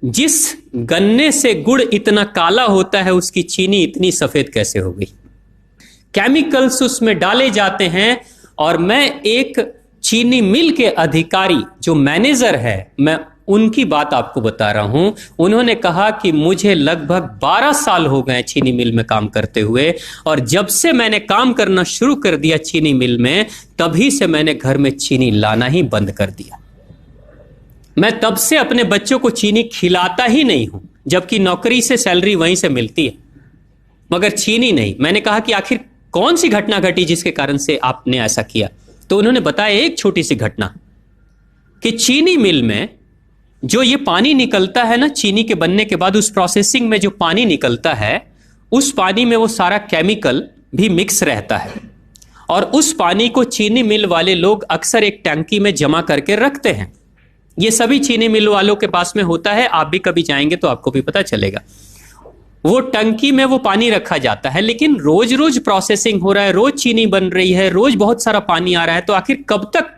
जिस गन्ने से गुड़ इतना काला होता है उसकी चीनी इतनी सफेद कैसे हो गई? केमिकल्स उसमें डाले जाते हैं। और मैं एक चीनी मिल के अधिकारी जो मैनेजर है, मैं उनकी बात आपको बता रहा हूं। उन्होंने कहा कि मुझे लगभग 12 साल हो गए चीनी मिल में काम करते हुए, और जब से मैंने काम करना शुरू कर दिया चीनी मिल में, तभी से मैंने घर में चीनी लाना ही बंद कर दिया। मैं तब से अपने बच्चों को चीनी खिलाता ही नहीं हूं, जबकि नौकरी से सैलरी वहीं से मिलती है, मगर चीनी नहीं। मैंने कहा कि आखिर कौन सी घटना घटी जिसके कारण से आपने ऐसा किया? तो उन्होंने बताया एक छोटी सी घटना कि चीनी मिल में जो ये पानी निकलता है ना, चीनी के बनने के बाद उस प्रोसेसिंग में जो पानी निकलता है, उस पानी में वो सारा केमिकल भी मिक्स रहता है, और उस पानी को चीनी मिल वाले लोग अक्सर एक टंकी में जमा करके रखते हैं। ये सभी चीनी मिल वालों के पास में होता है, आप भी कभी जाएंगे तो आपको भी पता चलेगा। वो टंकी में वो पानी रखा जाता है, लेकिन रोज रोज प्रोसेसिंग हो रहा है, रोज चीनी बन रही है, रोज बहुत सारा पानी आ रहा है, तो आखिर कब तक?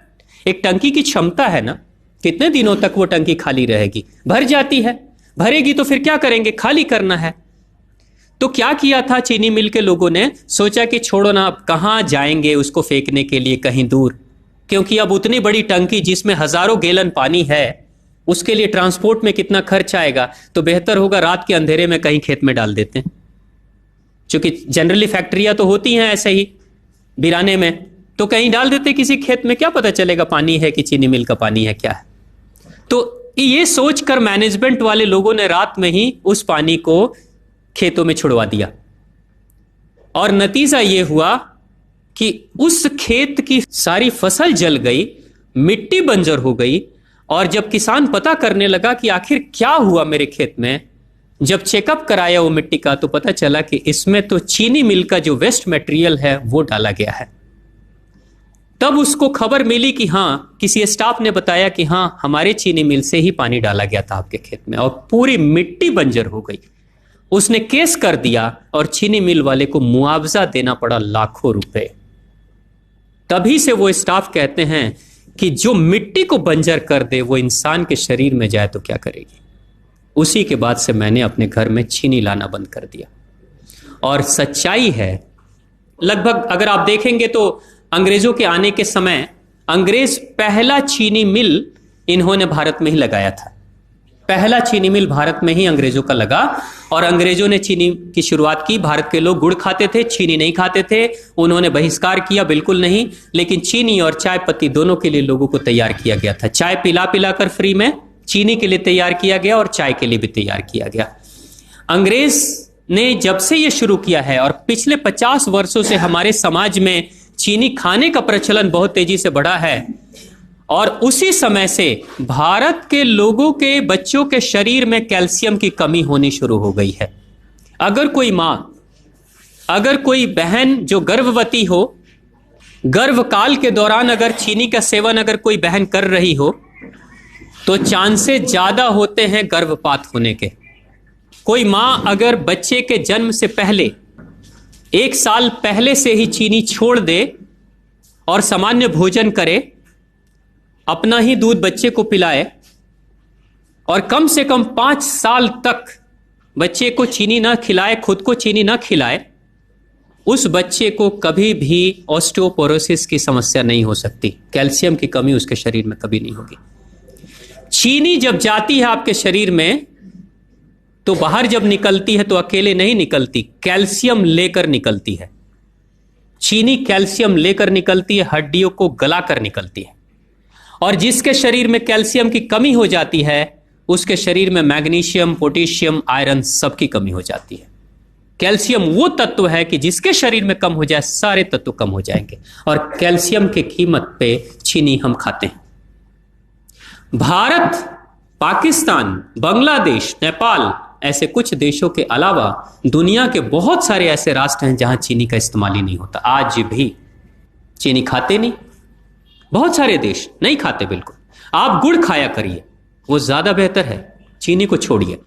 एक टंकी की क्षमता है ना, कितने दिनों तक वो टंकी खाली रहेगी? भर जाती है, भरेगी तो फिर क्या करेंगे? खाली करना है। तो क्या किया था चीनी मिल के लोगों ने? सोचा कि छोड़ो ना, अब कहां जाएंगे उसको फेंकने के लिए कहीं दूर, क्योंकि अब उतनी बड़ी टंकी जिसमें हजारों गैलन पानी है, उसके लिए ट्रांसपोर्ट में कितना खर्च आएगा, तो बेहतर होगा रात के अंधेरे में कहीं खेत में डाल देते हैं। क्योंकि जनरली फैक्ट्रियां तो होती हैं ऐसे ही बिराने में, तो कहीं डाल देते किसी खेत में, क्या पता चलेगा पानी है कि चीनी मिल का पानी है, क्या है। तो ये सोचकर मैनेजमेंट वाले लोगों ने रात में ही उस पानी को खेतों में छुड़वा दिया, और नतीजा ये हुआ कि उस खेत की सारी फसल जल गई, मिट्टी बंजर हो गई। और जब किसान पता करने लगा कि आखिर क्या हुआ मेरे खेत में, जब चेकअप कराया वो मिट्टी का, तो पता चला कि इसमें तो चीनी मिल का जो वेस्ट मटेरियल है वो डाला गया है। तब उसको खबर मिली कि हाँ, किसी स्टाफ ने बताया कि हाँ, हमारे चीनी मिल से ही पानी डाला गया था आपके खेत में, और पूरी मिट्टी बंजर हो गई। उसने केस कर दिया और चीनी मिल वाले को मुआवजा देना पड़ा लाखों रुपए। तभी से वो स्टाफ कहते हैं कि जो मिट्टी को बंजर कर दे वो इंसान के शरीर में जाए तो क्या करेगी। उसी के बाद से मैंने अपने घर में चीनी लाना बंद कर दिया। और सच्चाई है, लगभग अगर आप देखेंगे तो अंग्रेजों के आने के समय अंग्रेज पहला चीनी मिल इन्होंने भारत में ही लगाया था। पहला चीनी मिल भारत में ही अंग्रेजों का लगा, और अंग्रेजों ने चीनी की शुरुआत की। भारत के लोग गुड़ खाते थे, चीनी नहीं खाते थे। उन्होंने बहिष्कार किया, बिल्कुल नहीं, लेकिन चीनी और चाय पत्ती दोनों के लिए लोगों को तैयार किया गया था। चाय पिला पिलाकर फ्री में, चीनी के लिए तैयार किया गया और चाय के लिए भी तैयार किया गया। अंग्रेज ने जब से यह शुरू किया है, और पिछले 50 वर्षों से हमारे समाज में चीनी खाने का प्रचलन बहुत तेजी से बढ़ा है, और उसी समय से भारत के लोगों के बच्चों के शरीर में कैल्शियम की कमी होनी शुरू हो गई है। अगर कोई मां, अगर कोई बहन जो गर्भवती हो, गर्भकाल के दौरान अगर चीनी का सेवन अगर कोई बहन कर रही हो, तो चांसेस ज्यादा होते हैं गर्भपात होने के। कोई मां अगर बच्चे के जन्म से पहले 1 साल पहले से ही चीनी छोड़ दे और सामान्य भोजन करे, अपना ही दूध बच्चे को पिलाए, और कम से कम 5 साल तक बच्चे को चीनी ना खिलाए, खुद को चीनी ना खिलाए, उस बच्चे को कभी भी ऑस्टियोपोरोसिस की समस्या नहीं हो सकती। कैल्शियम की कमी उसके शरीर में कभी नहीं होगी। चीनी जब जाती है आपके शरीर में, तो बाहर जब निकलती है तो अकेले नहीं निकलती, कैल्शियम लेकर निकलती है। चीनी कैल्शियम लेकर निकलती है, हड्डियों को गलाकर निकलती है। और जिसके शरीर में कैल्शियम की कमी हो जाती है, उसके शरीर में मैग्नीशियम, पोटेशियम, आयरन सबकी कमी हो जाती है। कैल्शियम वो तत्व है कि जिसके शरीर में कम हो जाए, सारे तत्व कम हो जाएंगे, और कैल्शियम की कीमत पे चीनी हम खाते हैं। भारत, पाकिस्तान, बांग्लादेश, नेपाल, ऐसे कुछ देशों के अलावा दुनिया के बहुत सारे ऐसे राष्ट्र हैं जहां चीनी का इस्तेमाल ही नहीं होता। आज भी चीनी खाते नहीं, बहुत सारे देश नहीं खाते बिल्कुल। आप गुड़ खाया करिए, वो ज्यादा बेहतर है, चीनी को छोड़िए।